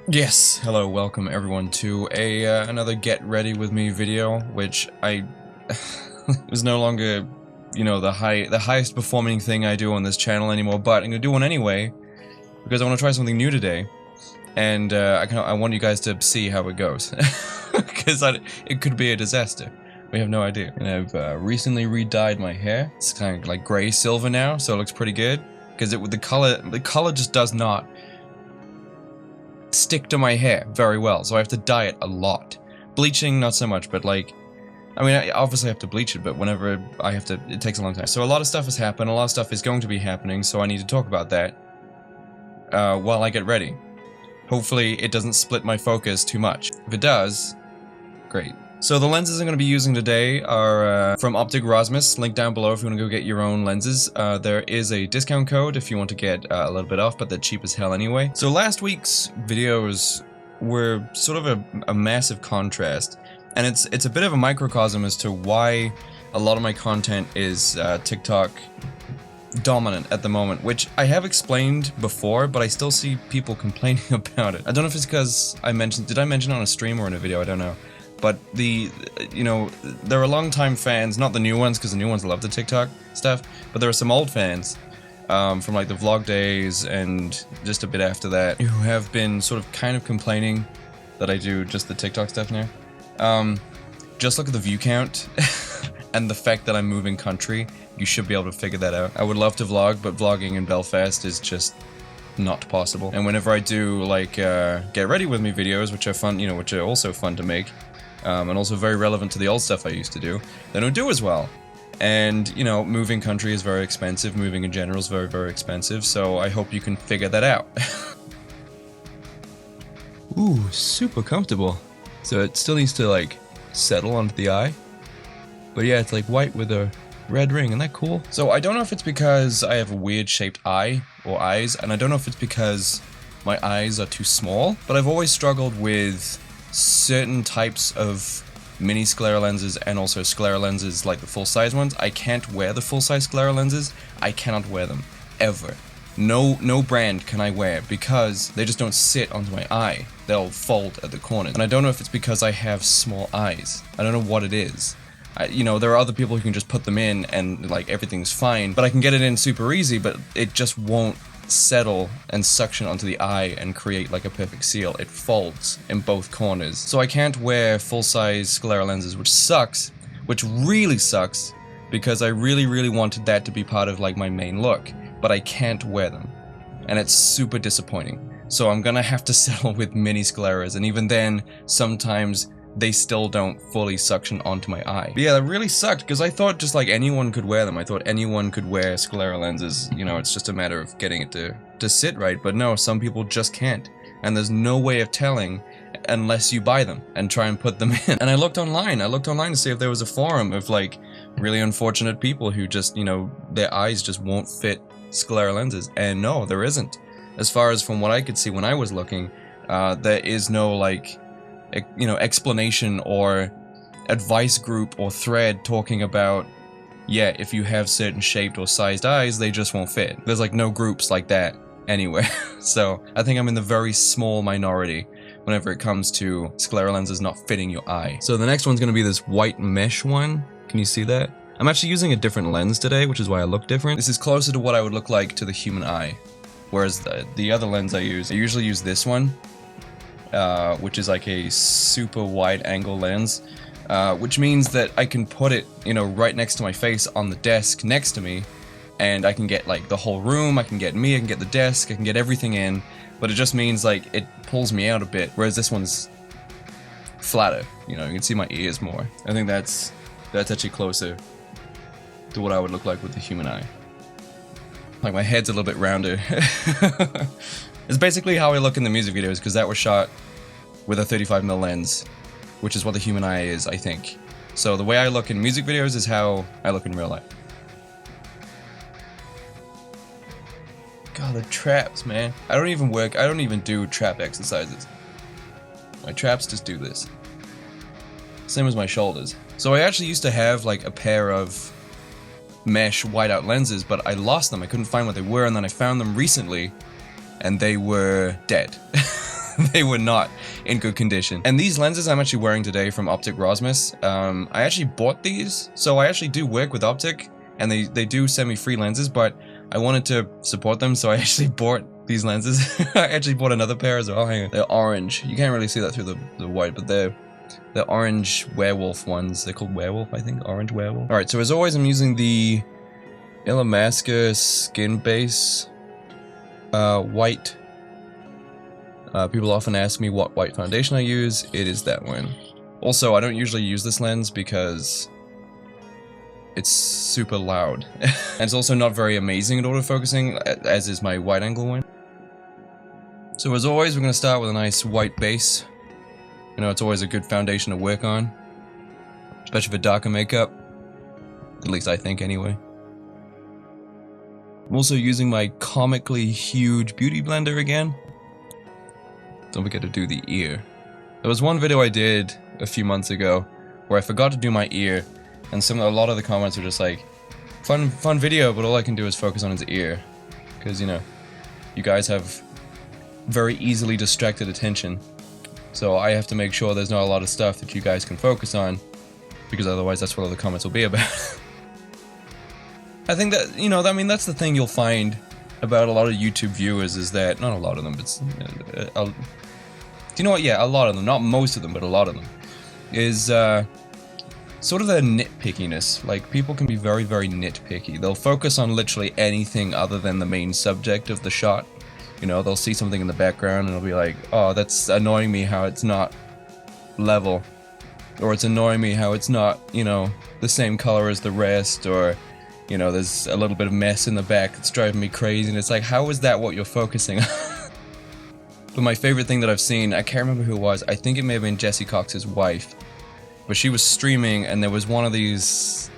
Yes, hello, welcome everyone to another Get Ready With Me video, which I is no longer, the highest performing thing I do on this channel anymore, but I'm gonna do one anyway, because I want to try something new today, and I want you guys to see how it goes, because it could be a disaster. We have no idea. And I've recently re-dyed my hair. It's kind of like gray silver now, so it looks pretty good, because the color just does not stick to my hair very well, so I have to dye it a lot. Bleaching, not so much, but I obviously have to bleach it, but whenever I have to, it takes a long time. So a lot of stuff has happened, a lot of stuff is going to be happening, so I need to talk about that while I get ready. Hopefully it doesn't split my focus too much. If it does, great. So the lenses I'm going to be using today are from Optic Rosmus, link down below if you want to go get your own lenses. There is a discount code if you want to get a little bit off, but they're cheap as hell anyway. So last week's videos were sort of a massive contrast, and it's a bit of a microcosm as to why a lot of my content is TikTok dominant at the moment, which I have explained before, but I still see people complaining about it. I don't know if it's because did I mention on a stream or in a video, I don't know. But there are long-time fans, not the new ones, because the new ones love the TikTok stuff, but there are some old fans from like the vlog days and just a bit after that who have been sort of kind of complaining that I do just the TikTok stuff now. Just look at the view count and the fact that I'm moving country. You should be able to figure that out. I would love to vlog, but vlogging in Belfast is just not possible. And whenever I do like get ready with me videos, which are fun, which are also fun to make, and also very relevant to the old stuff I used to do, they don't do as well. And, moving country is very expensive, moving in general is very, very expensive, so I hope you can figure that out. Ooh, super comfortable. So it still needs to, like, settle onto the eye. But yeah, it's like white with a red ring, isn't that cool? So I don't know if it's because I have a weird shaped eye, or eyes, and I don't know if it's because my eyes are too small, but I've always struggled with certain types of mini sclera lenses and also sclera lenses like the full-size ones. I can't wear the full-size sclera lenses. I cannot wear them ever. No brand can I wear because they just don't sit onto my eye. They'll fold at the corners. And I don't know if it's because I have small eyes. I don't know what it is. There are other people who can just put them in and like everything's fine, but I can get it in super easy, but it just won't settle and suction onto the eye and create like a perfect seal. It folds in both corners. So I can't wear full-size sclera lenses, which sucks, which really sucks, because I really wanted that to be part of like my main look, but I can't wear them. And it's super disappointing. So I'm gonna have to settle with mini scleras, and even then, sometimes they still don't fully suction onto my eye. But yeah, that really sucked, because I thought just like anyone could wear them. I thought anyone could wear sclera lenses. It's just a matter of getting it to sit right. But no, some people just can't. And there's no way of telling unless you buy them and try and put them in. And I looked online to see if there was a forum of like really unfortunate people who just, their eyes just won't fit sclera lenses. And no, there isn't. As far as from what I could see when I was looking, there is no like explanation or advice group or thread talking about, yeah, if you have certain shaped or sized eyes, they just won't fit. There's like no groups like that anywhere. So I think I'm in the very small minority whenever it comes to sclera lenses not fitting your eye. So the next one's gonna be this white mesh one. Can you see that? I'm actually using a different lens today, which is why I look different. This is closer to what I would look like to the human eye. Whereas the other lens I usually use this one, which is like a super wide angle lens, which means that I can put it, right next to my face on the desk next to me, and I can get like the whole room, I can get me, I can get the desk, I can get everything in, but it just means like it pulls me out a bit, whereas this one's flatter, you can see my ears more. I think that's actually closer to what I would look like with the human eye. Like my head's a little bit rounder. It's basically how I look in the music videos, because that was shot with a 35mm lens, which is what the human eye is, I think. So the way I look in music videos is how I look in real life. God, the traps, man. I don't even do trap exercises. My traps just do this. Same as my shoulders. So I actually used to have like a pair of mesh whiteout lenses, but I lost them. I couldn't find what they were, and then I found them recently, and they were dead. they were not in good condition. And these lenses I'm actually wearing today from Optic Rosmus. I actually bought these, so I actually do work with Optic, and they do send me free lenses, but I wanted to support them, so I actually bought these lenses. I actually bought another pair as well. Hang on. They're orange. You can't really see that through the white, but they're orange werewolf ones. They're called werewolf, I think. Orange werewolf. Alright, so as always, I'm using the Illamasqua Skin Base white. People often ask me what white foundation I use. It is that one. Also, I don't usually use this lens because it's super loud. And it's also not very amazing at autofocusing, as is my wide angle one. So as always, we're going to start with a nice white base. You know, it's always a good foundation to work on, especially for darker makeup. At least I think, anyway. I'm also using my comically huge beauty blender again. Don't forget to do the ear. There was one video I did a few months ago where I forgot to do my ear, and a lot of the comments were just like, fun video, but all I can do is focus on his ear. Because, you know, you guys have very easily distracted attention. So I have to make sure there's not a lot of stuff that you guys can focus on, because otherwise that's what all the comments will be about. I think that, you know, I mean, that's the thing you'll find about a lot of YouTube viewers is that, not a lot of them, but do you know what? Yeah, a lot of them, not most of them, but a lot of them, is sort of their nitpickiness. Like, people can be very, very nitpicky. They'll focus on literally anything other than the main subject of the shot. You know, they'll see something in the background and they'll be like, oh, that's annoying me how it's not level. Or it's annoying me how it's not, you know, the same color as the rest, or, you know, there's a little bit of mess in the back that's driving me crazy, and it's like, how is that what you're focusing on? But my favorite thing that I've seen, I can't remember who it was, I think it may have been Jesse Cox's wife, but she was streaming and there was one of these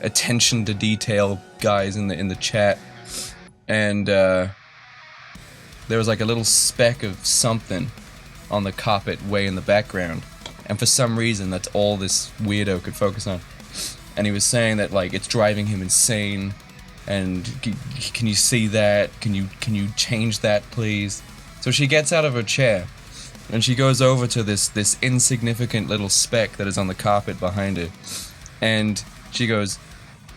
attention to detail guys in the chat, and there was like a little speck of something on the carpet way in the background, and for some reason that's all this weirdo could focus on. And he was saying that, like, it's driving him insane, and can you see that? Can you change that, please? So she gets out of her chair, and she goes over to this insignificant little speck that is on the carpet behind her, and she goes,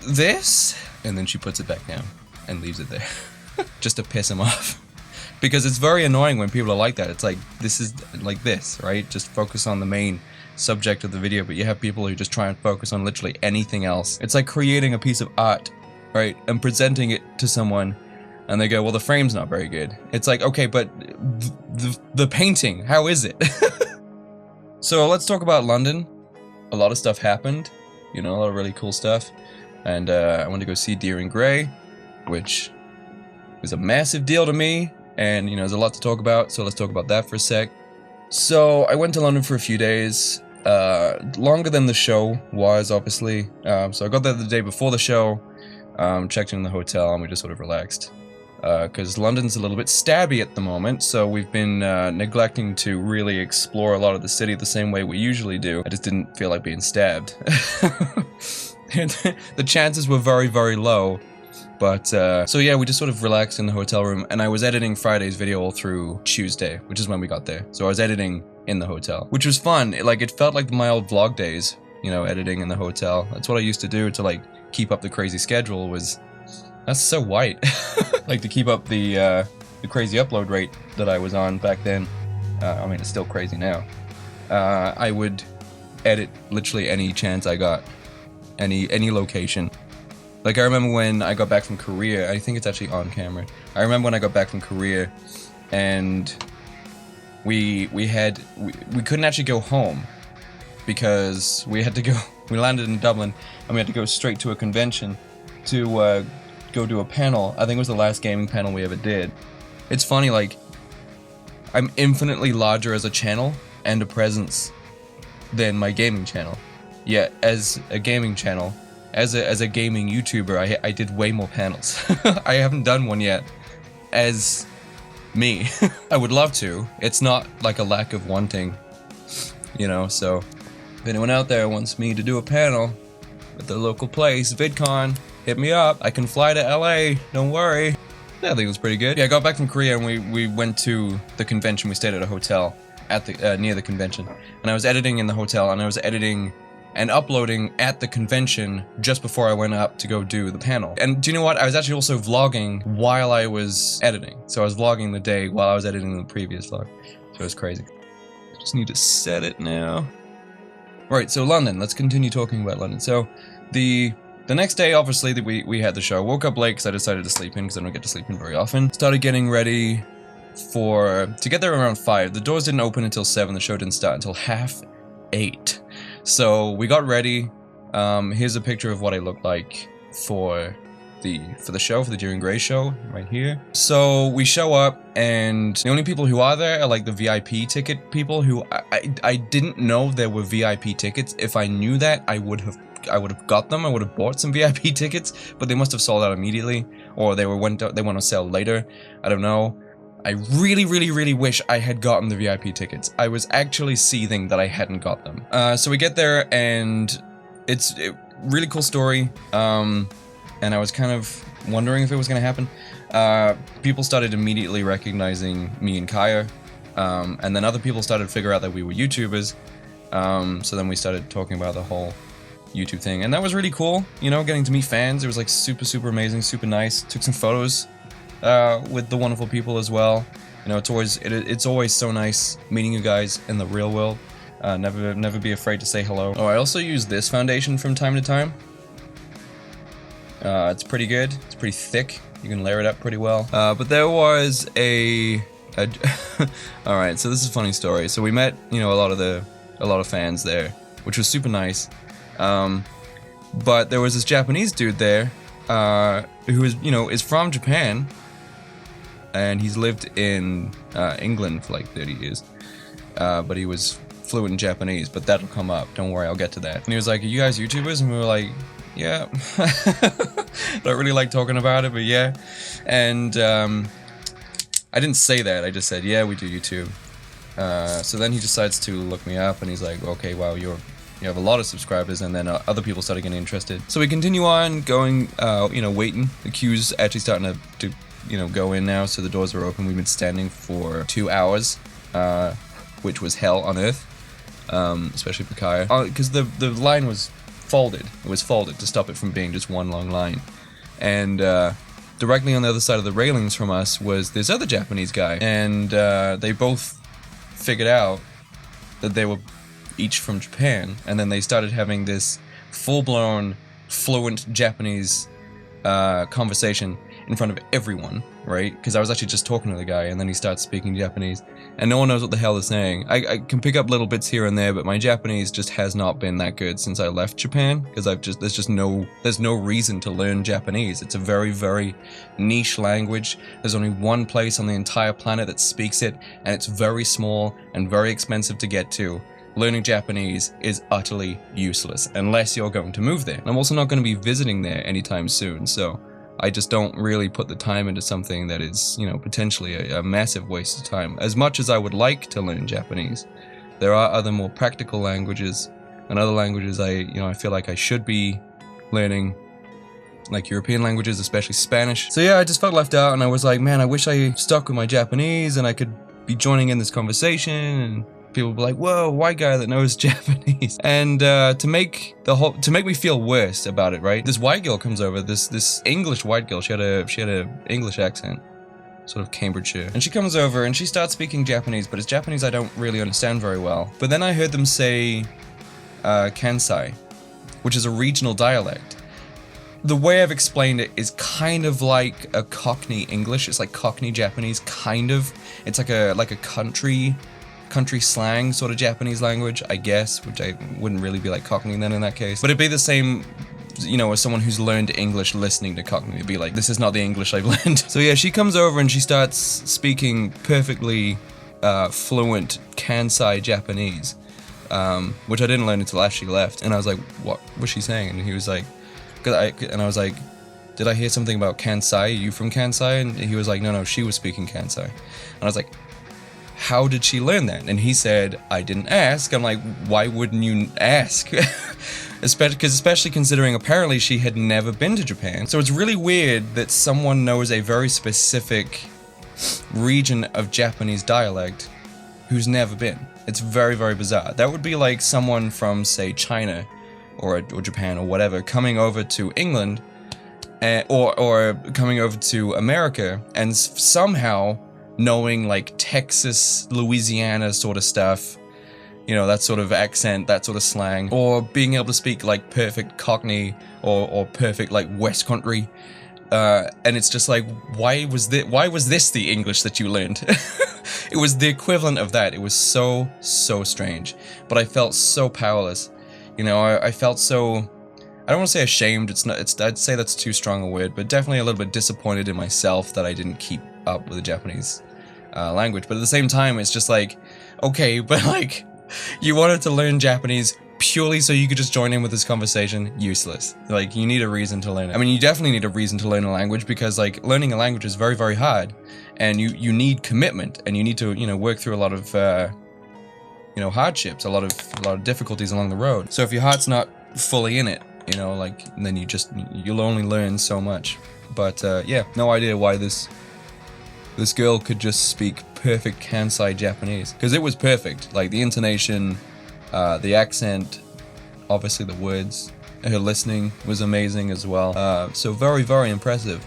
"This?" And then she puts it back down and leaves it there, just to piss him off. Because it's very annoying when people are like that. It's like, this is like this, right? Just focus on the main subject of the video, but you have people who just try and focus on literally anything else. It's like creating a piece of art, right, and presenting it to someone, and they go, well, the frame's not very good. It's like, okay, but the painting, how is it? So let's talk about London. A lot of stuff happened, you know, a lot of really cool stuff, and I went to go see Deer in Grey, which was a massive deal to me, and, you know, there's a lot to talk about, so let's talk about that for a sec. So I went to London for a few days, longer than the show was, obviously. So I got there the day before the show, checked in the hotel, and we just sort of relaxed. Because London's a little bit stabby at the moment, so we've been neglecting to really explore a lot of the city the same way we usually do. I just didn't feel like being stabbed. The chances were very, very low. But, so yeah, we just sort of relaxed in the hotel room, and I was editing Friday's video all through Tuesday, which is when we got there. So I was editing in the hotel, which was fun. It felt like my old vlog days, you know, editing in the hotel. That's what I used to do to, like, keep up the crazy schedule was... That's so white. Like, to keep up the crazy upload rate that I was on back then. I mean, it's still crazy now. I would edit literally any chance I got. Any location. Like, I remember when I got back from Korea, I think it's actually on camera. I remember when I got back from Korea, and we couldn't actually go home, because we landed in Dublin, and we had to go straight to a convention to go do a panel. I think it was the last gaming panel we ever did. It's funny, like, I'm infinitely larger as a channel and a presence than my gaming channel. Yet, as a gaming channel, as a gaming YouTuber, I did way more panels. I haven't done one yet as me. I would love to. It's not like a lack of wanting, you know, so if anyone out there wants me to do a panel at the local place, VidCon, hit me up. I can fly to LA, don't worry. Yeah, I think it was pretty good. Yeah, I got back from Korea and we went to the convention. We stayed at a hotel at the near the convention, and I was editing in the hotel, and I was editing and uploading at the convention just before I went up to go do the panel. And do you know what? I was actually also vlogging while I was editing. So I was vlogging the day while I was editing the previous vlog. So it was crazy. I just need to set it now. Right, so London. Let's continue talking about London. So the next day, obviously, we had the show. I woke up late because I decided to sleep in because I don't get to sleep in very often. Started getting ready to get there around 5. The doors didn't open until 7. The show didn't start until 7:30. So we got ready. Here's a picture of what I looked like for the show, for the During Grey show, right here. So we show up, and the only people who are there are like the VIP ticket people who I didn't know there were VIP tickets. If I knew that, I would have got them. I would have bought some VIP tickets, but they must have sold out immediately, or they went on sale later. I don't know. I really, really, really wish I had gotten the VIP tickets. I was actually seething that I hadn't got them. So we get there, and it's a really cool story. And I was kind of wondering if it was going to happen. People started immediately recognizing me and Kaya. And then other people started to figure out that we were YouTubers. So then we started talking about the whole YouTube thing. And that was really cool, you know, getting to meet fans. It was like super, super amazing, super nice. Took some photos with the wonderful people as well. You know, it's always so nice meeting you guys in the real world. Never be afraid to say hello. Oh, I also use this foundation from time to time. It's pretty good. It's pretty thick. You can layer it up pretty well. But there was all right, so this is a funny story. So we met, you know, a lot of fans there, which was super nice. But there was this Japanese dude there, who is from Japan, and he's lived in England for like 30 years. But he was fluent in Japanese, but that'll come up. Don't worry, I'll get to that. And he was like, "Are you guys YouTubers?" And we were like, "Yeah." Don't really like talking about it, but yeah. And I didn't say that. I just said, "Yeah, we do YouTube." So then he decides to look me up, and he's like, "Okay, wow, you have a lot of subscribers," and then other people started getting interested. So we continue on going, waiting. The queue's actually starting to go in now, so the doors are open. We've been standing for 2 hours, which was hell on earth, especially for Kaya. Because the line was folded. It was folded to stop it from being just one long line. And directly on the other side of the railings from us was this other Japanese guy. And they both figured out that they were each from Japan, and then they started having this full-blown, fluent Japanese conversation in front of everyone, right? Because I was actually just talking to the guy, and then he starts speaking Japanese, and no one knows what the hell they're saying. I can pick up little bits here and there, but my Japanese just has not been that good since I left Japan, because there's no reason to learn Japanese. It's a very, very niche language. There's only one place on the entire planet that speaks it, and it's very small and very expensive to get to. Learning Japanese is utterly useless unless you're going to move there. I'm also not going to be visiting there anytime soon, so I just don't really put the time into something that is, potentially a massive waste of time. As much as I would like to learn Japanese, there are other more practical languages and other languages I feel like I should be learning, like European languages, especially Spanish. So yeah, I just felt left out, and I was like, man, I wish I stuck with my Japanese and I could be joining in this conversation, and people were like, "Whoa, white guy that knows Japanese." And to make me feel worse about it, right? This white girl comes over, this English white girl. She had a English accent, sort of Cambridgeshire. And she comes over and she starts speaking Japanese, but it's Japanese I don't really understand very well. But then I heard them say Kansai, which is a regional dialect. The way I've explained it is kind of like a Cockney English. It's like Cockney Japanese, kind of. It's like a country slang sort of Japanese language, I guess, which I wouldn't really be like Cockney then in that case. But it'd be the same, as someone who's learned English listening to Cockney. It'd be like, this is not the English I've learned. So yeah, she comes over and she starts speaking perfectly fluent Kansai Japanese, which I didn't learn until after she left. And I was like, what was she saying? And he was like, and I was like, did I hear something about Kansai? Are you from Kansai? And he was like, no, she was speaking Kansai. And I was like, how did she learn that? And he said, I didn't ask. I'm like, why wouldn't you ask? especially considering apparently she had never been to Japan. So it's really weird that someone knows a very specific region of Japanese dialect who's never been. It's very, very bizarre. That would be like someone from, say, China or Japan or whatever coming over to England or coming over to America and somehow knowing like Texas, Louisiana sort of stuff, you know, that sort of accent, that sort of slang, or being able to speak like perfect Cockney or perfect like West Country. And it's just like, why was this the English that you learned? It was the equivalent of that. It was so strange. But I felt so powerless. You know, I felt so, I don't want to say ashamed, I'd say that's too strong a word, but definitely a little bit disappointed in myself that I didn't keep up with the Japanese language. But at the same time, it's just like, okay, but like, you wanted to learn Japanese purely so you could just join in with this conversation? Useless. Like, you need a reason to learn it. I mean, you definitely need a reason to learn a language because, like, learning a language is very, very hard. And you need commitment, and you need to, you know, work through a lot of, you know, hardships, a lot of difficulties along the road. So if your heart's not fully in it, you know, like, then you'll only learn so much. But, yeah, no idea why this girl could just speak perfect Kansai Japanese. Because it was perfect. Like, the intonation, the accent, obviously the words, her listening was amazing as well. So very, very impressive.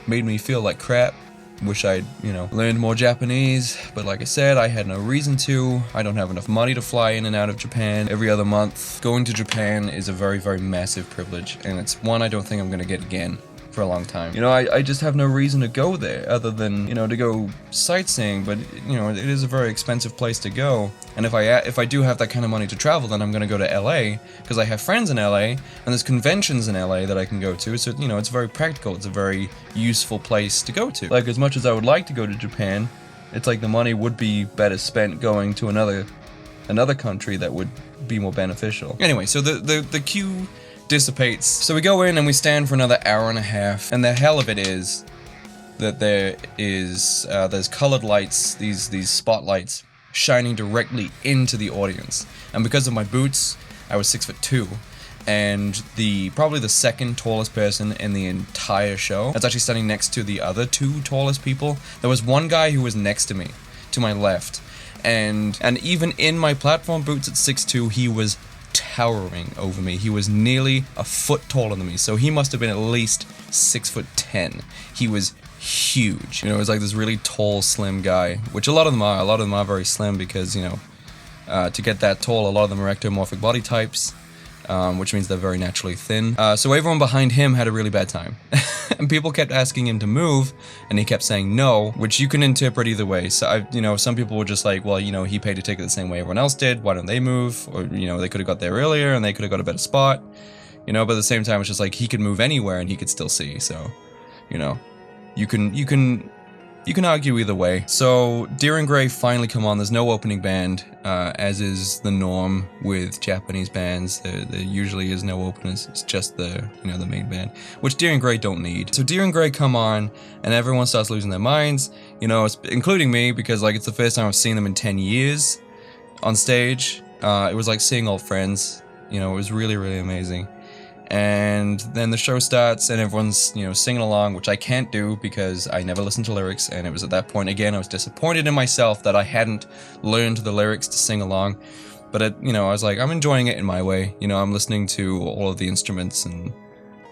Made me feel like crap. Wish I'd, you know, learned more Japanese, but like I said, I had no reason to. I don't have enough money to fly in and out of Japan every other month. Going to Japan is a very, very massive privilege, and it's one I don't think I'm gonna get again for a long time. You know, I just have no reason to go there other than, you know, to go sightseeing, but, you know, it is a very expensive place to go. And if I do have that kind of money to travel, then I'm gonna go to LA, because I have friends in LA, and there's conventions in LA that I can go to, so, you know, it's very practical, it's a very useful place to go to. Like, as much as I would like to go to Japan, it's like the money would be better spent going to another country that would be more beneficial. Anyway, so the queue dissipates. So we go in and we stand for another hour and a half, and the hell of it is that there's colored lights, these spotlights shining directly into the audience. And because of my boots, I was 6'2", and probably the second tallest person in the entire show. I was actually standing next to the other two tallest people. There was one guy who was next to me, to my left, and even in my platform boots at 6'2", he was towering over me. He was nearly a foot taller than me, so he must have been at least 6'10". He was huge. You know, it was like this really tall, slim guy, which a lot of them are. A lot of them are very slim because, you know, to get that tall, a lot of them are ectomorphic body types, which means they're very naturally thin. So everyone behind him had a really bad time. And people kept asking him to move, and he kept saying no, which you can interpret either way. So, you know, some people were just like, well, you know, he paid a ticket the same way everyone else did, why don't they move? Or, you know, they could have got there earlier, and they could have got a better spot. You know, but at the same time, it's just like, he could move anywhere, and he could still see, so, you know, you can argue either way. So, Deer and Grey finally come on. There's no opening band, as is the norm with Japanese bands. There usually is no openers. It's just the main band, which Deer and Grey don't need. So Deer and Grey come on, and everyone starts losing their minds, you know, including me, because, like, it's the first time I've seen them in 10 years on stage. It was like seeing old friends. You know, it was really, really amazing. And then the show starts, and everyone's, you know, singing along, which I can't do because I never listened to lyrics, and it was at that point, again, I was disappointed in myself that I hadn't learned the lyrics to sing along. But, you know, I was like, I'm enjoying it in my way. You know, I'm listening to all of the instruments and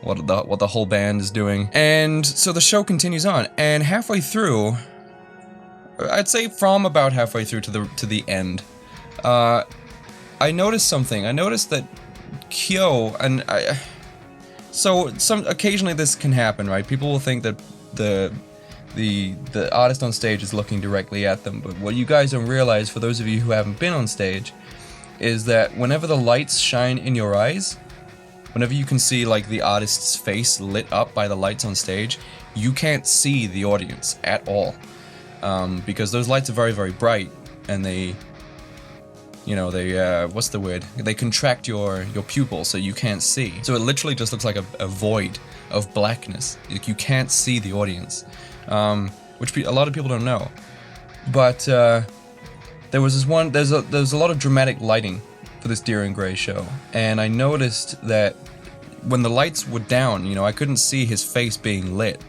what the whole band is doing. And so the show continues on, and halfway through, I'd say from about halfway through to the end, I noticed something. I noticed that Kyo, and occasionally this can happen, right? People will think that the artist on stage is looking directly at them, but what you guys don't realize, for those of you who haven't been on stage, is that whenever the lights shine in your eyes, whenever you can see like the artist's face lit up by the lights on stage, you can't see the audience at all, because those lights are very, very bright, and they what's the word? They contract your pupil so you can't see. So it literally just looks like a void of blackness. Like, you can't see the audience, which a lot of people don't know. But there's a lot of dramatic lighting for this Deering Gray show, and I noticed that when the lights were down, you know, I couldn't see his face being lit,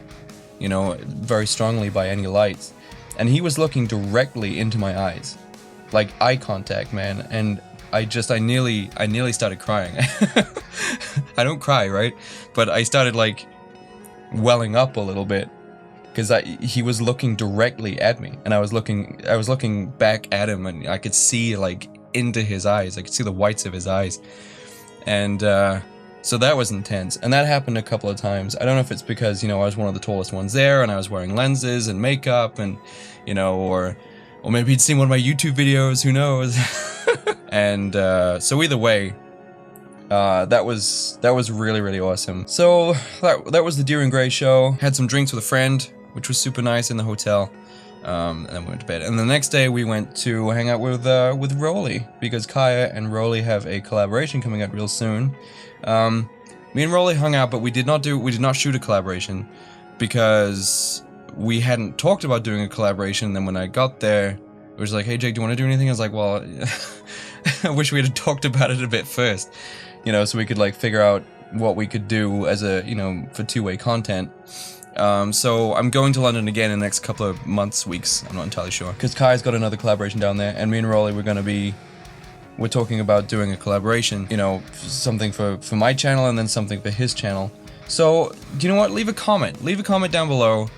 you know, very strongly by any lights, and he was looking directly into my eyes, like eye contact, man, and I nearly started crying. I don't cry, right? But I started like welling up a little bit because he was looking directly at me, and I was looking back at him, and I could see like into his eyes. I could see the whites of his eyes, and so that was intense. And that happened a couple of times. I don't know if it's because, you know, I was one of the tallest ones there, and I was wearing lenses and makeup, and you know, or maybe he'd seen one of my YouTube videos. Who knows? And so either way, that was really, really awesome. So that was the Deering Gray show. Had some drinks with a friend, which was super nice in the hotel. And then we went to bed. And the next day we went to hang out with Rolly, because Kaya and Rolly have a collaboration coming out real soon. Me and Rolly hung out, but we did not shoot a collaboration because we hadn't talked about doing a collaboration. And then when I got there, it was like, hey Jake, do you want to do anything? I was like, well, I wish we had talked about it a bit first, you know, so we could like figure out what we could do as a, you know, for two-way content. So I'm going to London again in the next couple of months, weeks, I'm not entirely sure, because Kai's got another collaboration down there, and me and Rolly we're talking about doing a collaboration, you know, something for my channel and then something for his channel. So, do you know what, leave a comment down below.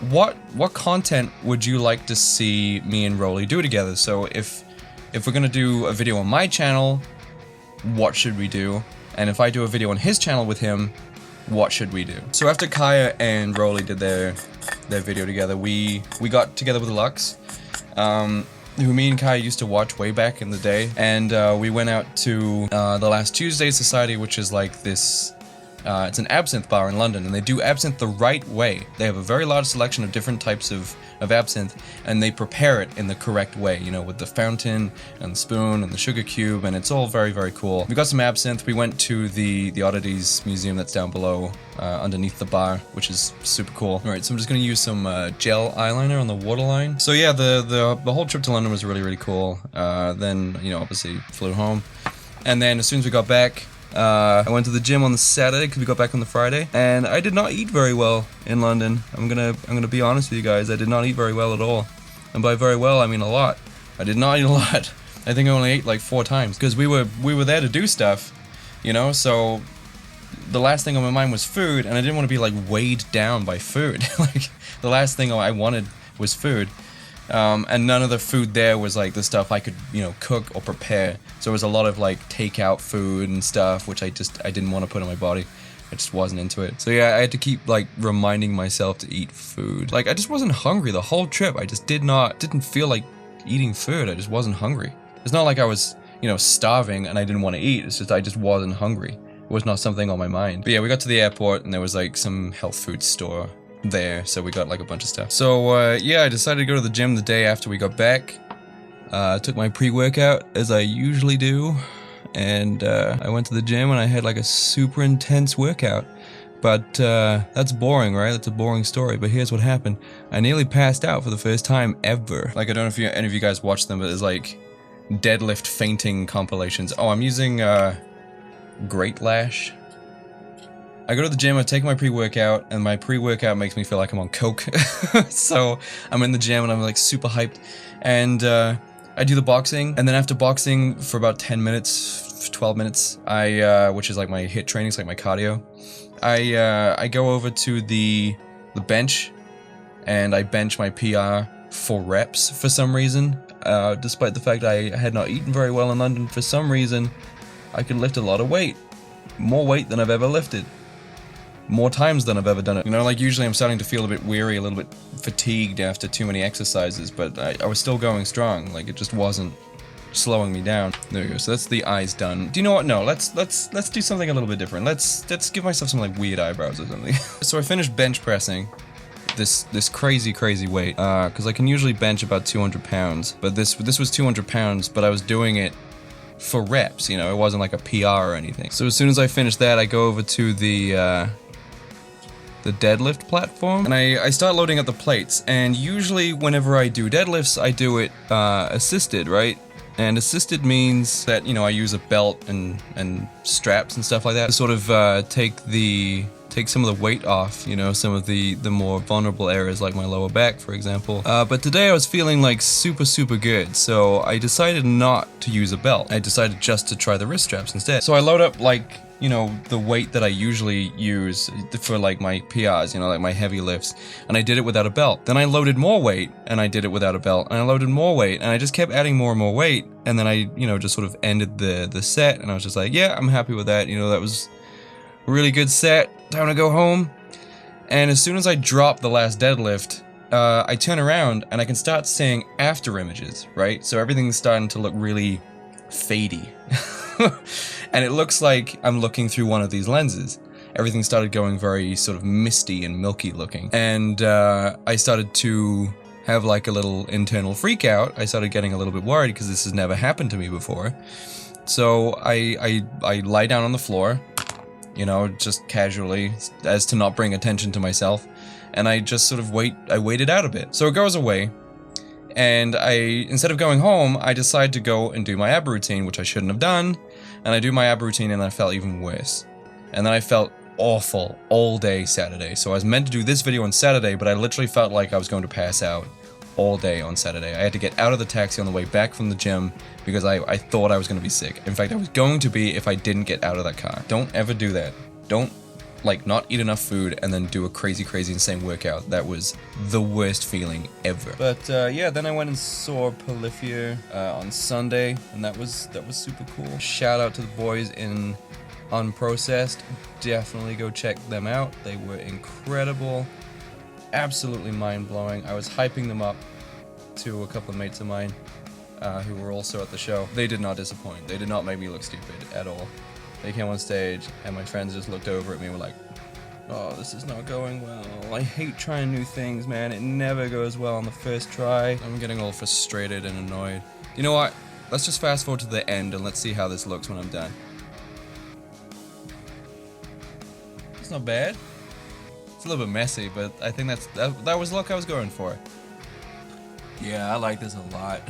What content would you like to see me and Rolly do together? So if we're gonna do a video on my channel, what should we do? And if I do a video on his channel with him, what should we do? So after Kaya and Rolly did their video together, we got together with Lux, who me and Kaya used to watch way back in the day, and we went out to the Last Tuesday Society, which is like this. It's an absinthe bar in London, and they do absinthe the right way. They have a very large selection of different types of absinthe, and they prepare it in the correct way, you know, with the fountain and the spoon and the sugar cube, and it's all very, very cool. We got some absinthe. We went to the Oddities Museum that's down below, underneath the bar, which is super cool. Alright, so I'm just gonna use some gel eyeliner on the waterline. So yeah, the whole trip to London was really, really cool. Then, you know, obviously flew home, and then as soon as we got back, I went to the gym on the Saturday because we got back on the Friday, and I did not eat very well in London. I'm gonna be honest with you guys. I did not eat very well at all, and by very well I mean a lot. I did not eat a lot. I think I only ate like 4 times because we were there to do stuff, you know. So the last thing on my mind was food, and I didn't want to be like weighed down by food. Like the last thing I wanted was food. And none of the food there was like the stuff I could, you know, cook or prepare. So it was a lot of like takeout food and stuff, which I didn't want to put in my body. I just wasn't into it. So yeah, I had to keep like reminding myself to eat food. Like I just wasn't hungry the whole trip. I just didn't feel like eating food. I just wasn't hungry. It's not like I was, you know, starving and I didn't want to eat. It's just I just wasn't hungry. It was not something on my mind. But yeah, we got to the airport and there was like some health food store there, so we got like a bunch of stuff. So yeah, I decided to go to the gym the day after we got back. Took my pre-workout as I usually do, and I went to the gym and I had like a super intense workout. But that's boring, right? That's a boring story, but here's what happened. I nearly passed out for the first time ever. Like, I don't know if any of you guys watch them, but there's like deadlift fainting compilations. Oh, I'm using Great Lash. I go to the gym, I take my pre-workout, and my pre-workout makes me feel like I'm on coke. So I'm in the gym and I'm like super hyped, and I do the boxing, and then after boxing for about 10 minutes, 12 minutes, which is like my HIIT training, it's like my cardio, I go over to the bench, and I bench my PR 4 reps for some reason. Despite the fact I had not eaten very well in London, for some reason, I could lift a lot of weight. More weight than I've ever lifted. More times than I've ever done it. You know, like usually I'm starting to feel a bit weary, a little bit fatigued after too many exercises, but I was still going strong. Like it just wasn't slowing me down. There we go. So that's the eyes done. Do you know what? No, let's do something a little bit different. Let's give myself some like weird eyebrows or something. So I finished bench pressing this crazy weight, because I can usually bench about 200 pounds, but this was 200 pounds, but I was doing it for reps, you know, it wasn't like a PR or anything. So as soon as I finished that, I go over to the deadlift platform, and I start loading up the plates, and usually whenever I do deadlifts, I do it assisted, right? And assisted means that, you know, I use a belt and straps and stuff like that to sort of take some of the weight off, you know, some of the more vulnerable areas like my lower back, for example. But today I was feeling like super good, so I decided not to use a belt. I decided just to try the wrist straps instead. So I load up like, you know, the weight that I usually use for like my PRs, you know, like my heavy lifts, and I did it without a belt. Then I loaded more weight and I did it without a belt, and I loaded more weight and I just kept adding more and more weight, and then I, you know, just sort of ended the set, and I was just like, yeah, I'm happy with that, you know, that was a really good set, time to go home. And as soon as I drop the last deadlift, I turn around and I can start seeing after images, right? So everything's starting to look really fadey. And it looks like I'm looking through one of these lenses. Everything started going very sort of misty and milky looking. And I started to have like a little internal freak out. I started getting a little bit worried because this has never happened to me before. So I lie down on the floor, you know, just casually, as to not bring attention to myself. And I just sort of waited out a bit. So it goes away. And instead of going home, I decide to go and do my ab routine, which I shouldn't have done. And I do my ab routine and I felt even worse. And then I felt awful all day Saturday. So I was meant to do this video on Saturday, but I literally felt like I was going to pass out all day on Saturday. I had to get out of the taxi on the way back from the gym because I thought I was going to be sick. In fact, I was going to be if I didn't get out of that car. Don't ever do that. Don't like not eat enough food and then do a crazy insane workout. That was the worst feeling ever. But yeah, then I went and saw Polyphia on Sunday, and that was super cool. Shout out to the boys in Unprocessed. Definitely go check them out. They were incredible, absolutely mind-blowing. I was hyping them up to a couple of mates of mine who were also at the show. They did not disappoint. They did not make me look stupid at all. They came on stage, and my friends just looked over at me and were like, oh, this is not going well. I hate trying new things, man. It never goes well on the first try. I'm getting all frustrated and annoyed. You know what? Let's just fast forward to the end and let's see how this looks when I'm done. It's not bad. It's a little bit messy, but I think that was the look I was going for. Yeah, I like this a lot.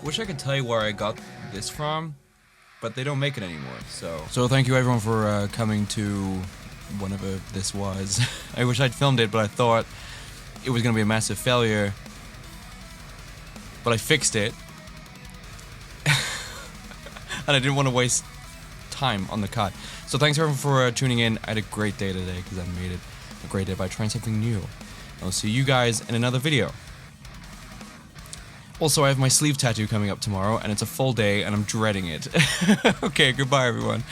Wish I could tell you where I got this from, but they don't make it anymore, so thank you everyone for coming to whenever this was. I wish I'd filmed it, but I thought it was gonna be a massive failure, but I fixed it. And I didn't want to waste time on the cut. So thanks everyone for tuning in. I had a great day today because I made it a great day by trying something new. I'll see you guys in another video. Also, I have my sleeve tattoo coming up tomorrow, and it's a full day, and I'm dreading it. Okay, goodbye, everyone.